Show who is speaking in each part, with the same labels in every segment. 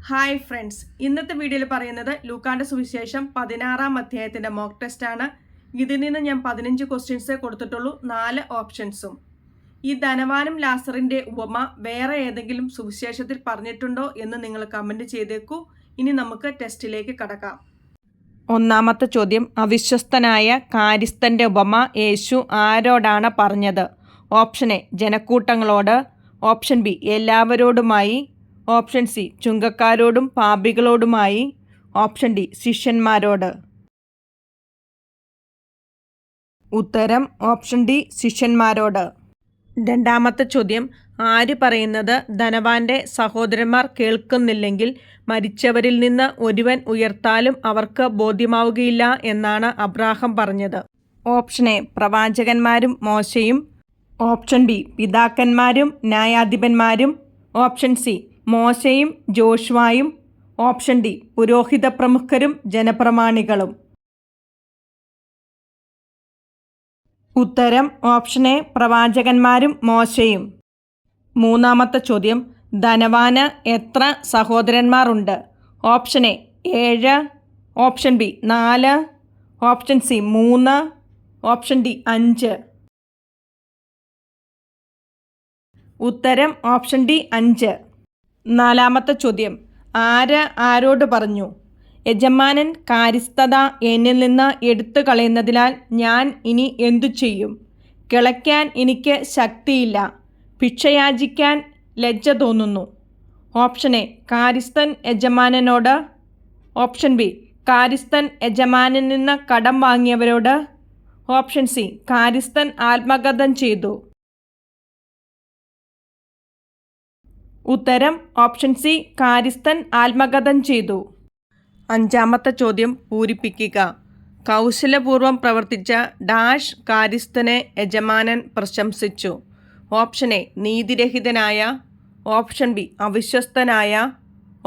Speaker 1: Hi friends, ഇന്നത്തെ വീഡിയോയിൽ പറയുന്നത് ലൂക്കാന്റെ സുവിശേഷം 16-ാം അധ്യായത്തിന്റെ മോക്ക് ടെസ്റ്റ് ആണ്. ഇതിൽ നിന്ന് ഞാൻ 15 ക്വസ്റ്റ്യൻസേ കൊടുത്തിട്ടുള്ളൂ, 4 ഓപ്ഷൻസും. ഈ ധനവാനും ലാസറിന്റെ ഉപമ വേറെ ഏതെങ്കിലും സുവിശേഷത്തിൽ പറഞ്ഞിട്ടുണ്ടോ എന്ന് നിങ്ങൾ കമന്റ് ചെയ്തേക്കൂ. ഇനി നമുക്ക് ടെസ്റ്റിലേക്ക് കടക്കാം. ഒന്നാമത്തെ ചോദ്യം, അവിശ്വസ്തനായ കാര്യസ്ഥന്റെ ഉപമ യേശു ആരോടാണ് പറഞ്ഞത്? ഓപ്ഷൻ എ ജനക്കൂട്ടങ്ങളോട്, ഓപ്ഷൻ ബി എല്ലാവരോടുമായി, ഓപ്ഷൻ സി ചുങ്കക്കാരോടും പാപികളോടുമായി, ഓപ്ഷൻ ഡി ശിഷ്യന്മാരോട്. ഉത്തരം ഓപ്ഷൻ ഡി ശിഷ്യന്മാരോട്. രണ്ടാമത്തെ ചോദ്യം, ആര് പറയുന്നത് ധനവാന്റെ സഹോദരന്മാർ കേൾക്കുന്നില്ലെങ്കിൽ മരിച്ചവരിൽ നിന്ന് ഒരുവൻ ഉയർത്താലും അവർക്ക് ബോധ്യമാവുകയില്ല എന്നാണ് അബ്രാഹാം പറഞ്ഞത്? ഓപ്ഷൻ എ പ്രവാചകന്മാരും മോശയും, ഓപ്ഷൻ ബി പിതാക്കന്മാരും ന്യായാധിപന്മാരും, ഓപ്ഷൻ സി മോശയും ജോഷുവായും, ഓപ്ഷൻ ഡി പുരോഹിത പ്രമുഖരും ജനപ്രമാണികളും. ഉത്തരം ഓപ്ഷൻ എ പ്രവാചകന്മാരും മോശയും. മൂന്നാമത്തെ ചോദ്യം, ധനവാന് എത്ര സഹോദരന്മാർ ഉണ്ട്? Option A 7, option B 4, option C 3, option D 5. ഉത്തരം ഓപ്ഷൻ ഡി 5. നാലാമത്തെ ചോദ്യം, ആര് ആരോട് പറഞ്ഞു? യജമാനൻ കാര്യസ്ഥത എന്നിൽ നിന്ന് എടുത്തു കളയുന്നതിനാൽ ഞാൻ ഇനി എന്തു ചെയ്യും? കിളയ്ക്കാൻ എനിക്ക് ശക്തിയില്ല, ഭിക്ഷയാചിക്കാൻ ലജ്ജ തോന്നുന്നു. ഓപ്ഷൻ എ കാര്യസ്ഥൻ യജമാനനോട്, ഓപ്ഷൻ ബി കാര്യസ്ഥൻ യജമാനിൽ നിന്ന് കടം വാങ്ങിയവരോട്, ഓപ്ഷൻ സി കാര്യസ്ഥൻ ആത്മഗതം ചെയ്തു. ഉത്തരം ഓപ്ഷൻ സി കാര്യസ്ഥൻ ആത്മഗതം ചെയ്തു. അഞ്ചാമത്തെ ചോദ്യം പൂരിപ്പിക്കുക. കൗശലപൂർവം പ്രവർത്തിച്ച ഡാഷ് കാര്യസ്ഥനെ യജമാനൻ പ്രശംസിച്ചു. ഓപ്ഷൻ എ നീതിരഹിതനായ, ഓപ്ഷൻ ബി അവിശ്വസ്തനായ,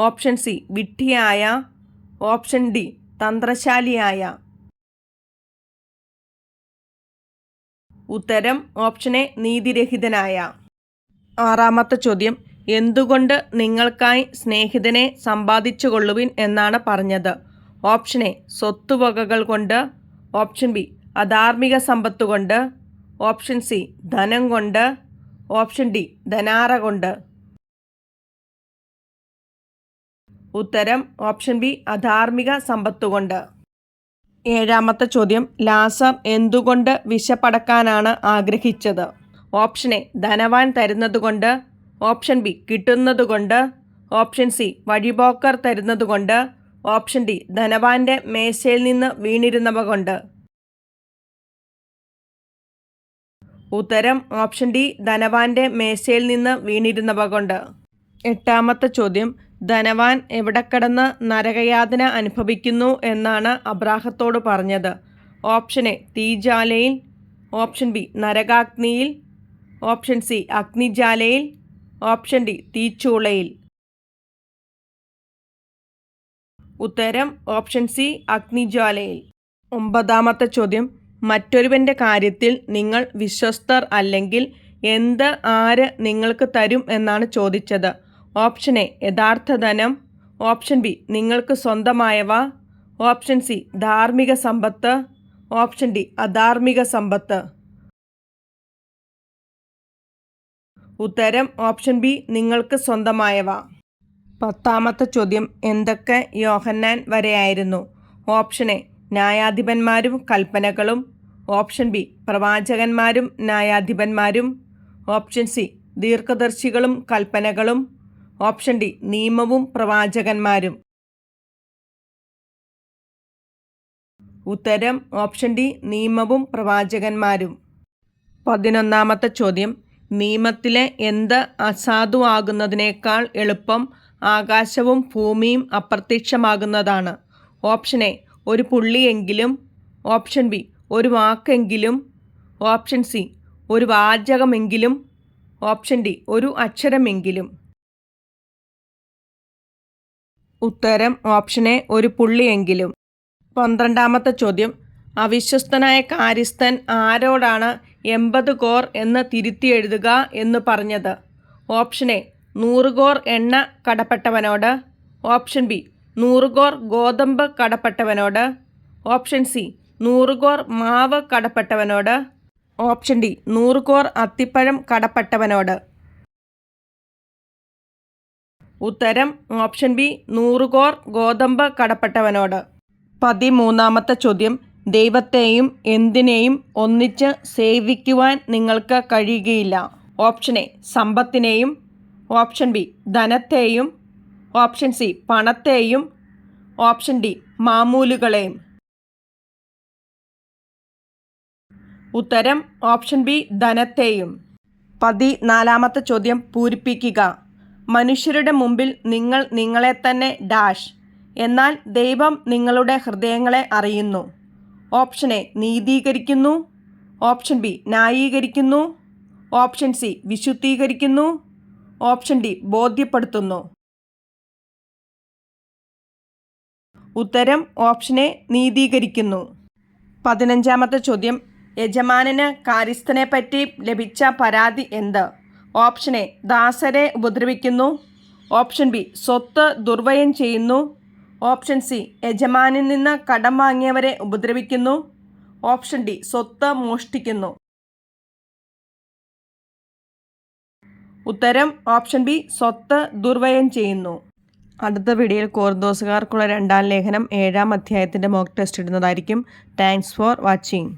Speaker 1: ഓപ്ഷൻ സി വിഡ്ഢിയായ, ഓപ്ഷൻ ഡി തന്ത്രശാലിയായ. ഉത്തരം ഓപ്ഷൻ എ നീതിരഹിതനായ. ആറാമത്തെ ചോദ്യം, എന്തുകൊണ്ട് നിങ്ങൾക്കായി സ്നേഹിതനെ സമ്പാദിച്ചു കൊള്ളുവിൻ എന്നാണ് പറഞ്ഞത്? ഓപ്ഷൻ എ സ്വത്തുവകകൾ കൊണ്ട്, ഓപ്ഷൻ ബി അധാർമിക സമ്പത്ത് കൊണ്ട്, ഓപ്ഷൻ സി ധനം കൊണ്ട്, ഓപ്ഷൻ ഡി ധനാറ കൊണ്ട്. ഉത്തരം ഓപ്ഷൻ ബി അധാർമിക സമ്പത്ത് കൊണ്ട്. ഏഴാമത്തെ ചോദ്യം, ലാസർ എന്തുകൊണ്ട് വിശപ്പടക്കാനാണ് ആഗ്രഹിച്ചത്? ഓപ്ഷൻ എ ധനവാൻ തരുന്നതുകൊണ്ട്, ഓപ്ഷൻ ബി കിട്ടുന്നതുകൊണ്ട്, ഓപ്ഷൻ സി വഴിപോക്കർ തരുന്നതുകൊണ്ട്, ഓപ്ഷൻ ഡി ധനവാന്റെ മേശയിൽ നിന്ന് വീണിരുന്നവ കൊണ്ട്. ഉത്തരം ഓപ്ഷൻ ഡി ധനവാന്റെ മേശയിൽ നിന്ന് വീണിരുന്നവ കൊണ്ട്. എട്ടാമത്തെ ചോദ്യം, ധനവാൻ എവിടെ കിടന്ന് നരകയാതന അനുഭവിക്കുന്നു എന്നാണ് അബ്രാഹത്തോട് പറഞ്ഞത്? ഓപ്ഷൻ എ തീജ്വാലയിൽ, ഓപ്ഷൻ ബി നരകാഗ്നിയിൽ, ഓപ്ഷൻ സി അഗ്നിജ്വാലയിൽ, ഓപ്ഷൻ ഡി തീച്ചൂളയിൽ. ഉത്തരം ഓപ്ഷൻ സി അഗ്നിജ്വാലയിൽ. ഒമ്പതാമത്തെ ചോദ്യം, മറ്റൊരുവന്റെ കാര്യത്തിൽ നിങ്ങൾ വിശ്വസ്തർ അല്ലെങ്കിൽ എന്ത് ആര് നിങ്ങൾക്ക് തരും എന്നാണ് ചോദിച്ചത്? ഓപ്ഷൻ എ യഥാർത്ഥ ധനം, ഓപ്ഷൻ ബി നിങ്ങൾക്ക് സ്വന്തമായവ, ഓപ്ഷൻ സി ധാർമ്മിക സമ്പത്ത്, ഓപ്ഷൻ ഡി അധാർമിക സമ്പത്ത്. ഉത്തരം ഓപ്ഷൻ ബി നിങ്ങൾക്ക് സ്വന്തമായവ. പത്താമത്തെ ചോദ്യം, എന്തൊക്കെ യോഹന്നാൻ വരെയായിരുന്നു? ഓപ്ഷൻ എ ന്യായാധിപന്മാരും കൽപ്പനകളും, ഓപ്ഷൻ ബി പ്രവാചകന്മാരും ന്യായാധിപന്മാരും, ഓപ്ഷൻ സി ദീർഘദർശികളും കൽപ്പനകളും, ഓപ്ഷൻ ഡി നിയമവും പ്രവാചകന്മാരും. ഉത്തരം ഓപ്ഷൻ ഡി നിയമവും പ്രവാചകന്മാരും. 11ാമത്തെ ചോദ്യം, നിയമത്തിലെ എന്ത് അസാധുവാകുന്നതിനേക്കാൾ എളുപ്പം ആകാശവും ഭൂമിയും അപ്രത്യക്ഷമാകുന്നതാണ്? ഓപ്ഷൻ എ ഒരു പുള്ളിയെങ്കിലും, ഓപ്ഷൻ ബി ഒരു വാക്കെങ്കിലും, ഓപ്ഷൻ സി ഒരു വാചകമെങ്കിലും, ഓപ്ഷൻ ഡി ഒരു അക്ഷരമെങ്കിലും. ഉത്തരം ഓപ്ഷൻ എ ഒരു പുള്ളിയെങ്കിലും. 12ാമത്തെ ചോദ്യം, അവിശ്വസ്തനായ കാര്യസ്ഥൻ ആരോടാണ് 80 കോർ എന്ന് തിരുത്തി എഴുതുക എന്ന് പറഞ്ഞത്? ഓപ്ഷൻ എ 100 കോർ എണ്ണ കടപ്പെട്ടവനോട്, ഓപ്ഷൻ ബി 100 കോർ ഗോതമ്പ് കടപ്പെട്ടവനോട്. ഓപ്ഷൻ സി 100 കോർ മാവ് കടപ്പെട്ടവനോട്. ഓപ്ഷൻ ഡി 100 കോർ അത്തിപ്പഴം കടപ്പെട്ടവനോട്. ഉത്തരം ഓപ്ഷൻ ബി 100 കോർ ഗോതമ്പ് കടപ്പെട്ടവനോട്. 13ാമത്തെ ചോദ്യം. ദൈവത്തെയും എന്തിനേയും ഒന്നിച്ച് സേവിക്കുവാൻ നിങ്ങൾക്ക് കഴിയുകയില്ല. ഓപ്ഷൻ എ സമ്പത്തിനെയും. ഓപ്ഷൻ ബി ധനത്തെയും. ഓപ്ഷൻ സി പണത്തെയും. ഓപ്ഷൻ ഡി മാമൂലുകളെയും. ഉത്തരം ഓപ്ഷൻ ബി ധനത്തെയും. 14ാമത്തെ ചോദ്യം പൂരിപ്പിക്കുക. മനുഷ്യരുടെ മുമ്പിൽ നിങ്ങൾ നിങ്ങളെ തന്നെ ഡാഷ്, എന്നാൽ ദൈവം നിങ്ങളുടെ ഹൃദയങ്ങളെ അറിയുന്നു. ഓപ്ഷൻ എ നീതീകരിക്കുന്നു. ഓപ്ഷൻ ബി ന്യായീകരിക്കുന്നു. ഓപ്ഷൻ സി വിശുദ്ധീകരിക്കുന്നു. ഓപ്ഷൻ ഡി ബോധ്യപ്പെടുത്തുന്നു. ഉത്തരം ഓപ്ഷൻ എ നീതീകരിക്കുന്നു. 15ാമത്തെ ചോദ്യം. യജമാനന് കാര്യസ്ഥനെപ്പറ്റി ലഭിച്ച പരാതി എന്ത്? ഓപ്ഷൻ എ ദാസരെ ഉപദ്രവിക്കുന്നു. ഓപ്ഷൻ ബി സ്വത്ത് ദുർവ്യയം ചെയ്യുന്നു. ഓപ്ഷൻ സി യജമാനിൽ നിന്ന് കടം വാങ്ങിയവരെ ഉപദ്രവിക്കുന്നു. ഓപ്ഷൻ ഡി സ്വത്ത് മോഷ്ടിക്കുന്നു. ഉത്തരം ഓപ്ഷൻ ബി സ്വത്ത് ദുർവ്യയം ചെയ്യുന്നു. അടുത്ത വീഡിയോയിൽ കോർദോസുകാർക്കുള്ള 2ാം ലേഖനം 7ാം അധ്യായത്തിൻ്റെ മോക്ക് ടെസ്റ്റ് ഇടുന്നതായിരിക്കും. Thanks for watching.